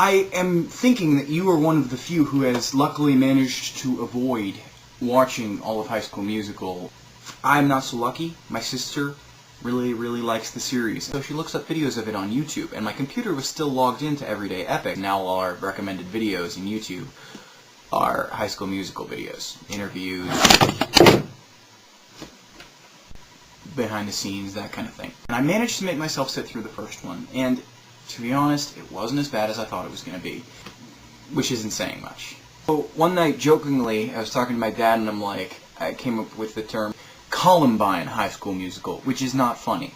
I am thinking that you are one of the few who has luckily managed to avoid watching all of High School Musical. I'm not so lucky. My sister really likes the series, so she looks up videos of it on YouTube, and my computer was still logged into Everydayepic. Now all our recommended videos in YouTube are High School Musical videos, interviews, behind the scenes, that kind of thing. And I managed to make myself sit through the first one, and to be honest, it wasn't as bad as I thought it was going to be, which isn't saying much. So one night, jokingly, I was talking to my dad, and I came up with the term Columbine High School Musical, which is not funny,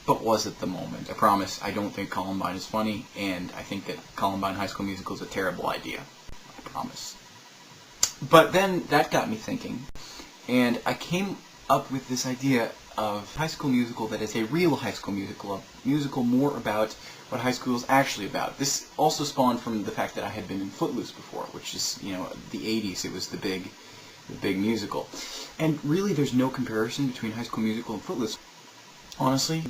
but was at the moment. I promise, I don't think Columbine is funny, and I think that Columbine High School Musical is a terrible idea. I promise. But then that got me thinking, and I came up with this idea of High School Musical that is a real High School Musical, a musical more about what high school is actually about. This also spawned from the fact that I had been in Footloose before, which is, the 80s, it was the big musical. And really there's no comparison between High School Musical and Footloose. Honestly,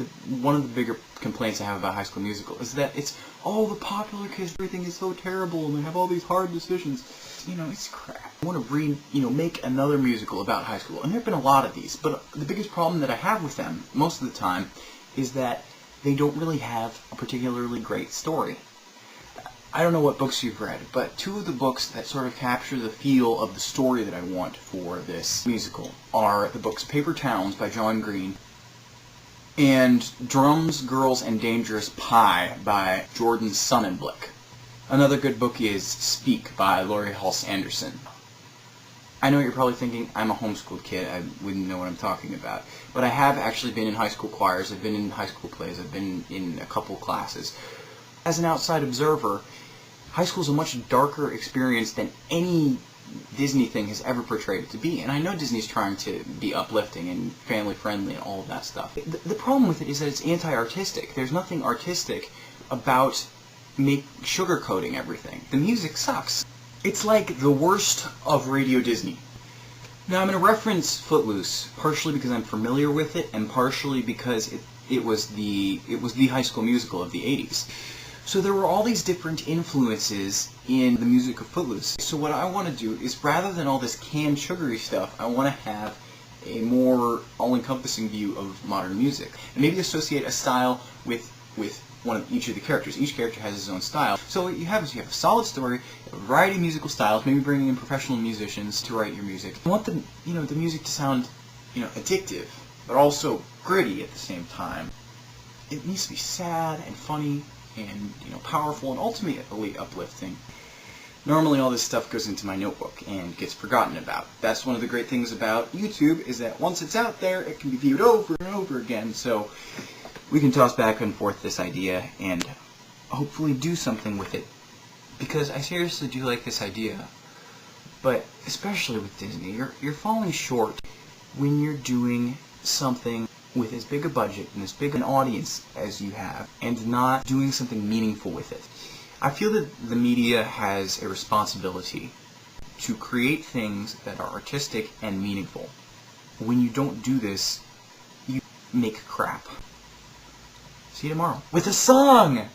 one of the bigger complaints I have about High School Musical is that it's all the popular kids, everything is so terrible, and they have all these hard decisions. It's crap. I want to make another musical about high school, and there have been a lot of these, but the biggest problem that I have with them, most of the time, is that they don't really have a particularly great story. I don't know what books you've read, but two of the books that sort of capture the feel of the story that I want for this musical are the books Paper Towns by John Green and Drums, Girls, and Dangerous Pie by Jordan Sonnenblick. Another good book is Speak by Laurie Halse Anderson. I know what you're probably thinking, I'm a homeschooled kid, I wouldn't know what I'm talking about. But I have actually been in high school choirs, I've been in high school plays, I've been in a couple classes. As an outside observer, high school is a much darker experience than any Disney thing has ever portrayed it to be. And I know Disney's trying to be uplifting and family-friendly and all of that stuff. The problem with it is that it's anti-artistic. There's nothing artistic about sugarcoating everything. The music sucks. It's like the worst of Radio Disney. Now I'm going to reference Footloose, partially because I'm familiar with it, and partially because it was the High School Musical of the 80s. So there were all these different influences in the music of Footloose. So what I want to do is, rather than all this canned sugary stuff, I want to have a more all-encompassing view of modern music. And maybe associate a style with one of each of the characters. Each character has his own style. So what you have is you have a solid story, a variety of musical styles, maybe bringing in professional musicians to write your music. You want the music to sound, addictive, but also gritty at the same time. It needs to be sad and funny and, powerful and ultimately uplifting. Normally all this stuff goes into my notebook and gets forgotten about. That's one of the great things about YouTube, is that once it's out there, it can be viewed over and over again, so we can toss back and forth this idea and hopefully do something with it. Because I seriously do like this idea, but especially with Disney, you're falling short when you're doing something with as big a budget and as big an audience as you have, and not doing something meaningful with it. I feel that the media has a responsibility to create things that are artistic and meaningful. When you don't do this, you make crap. See you tomorrow with a song!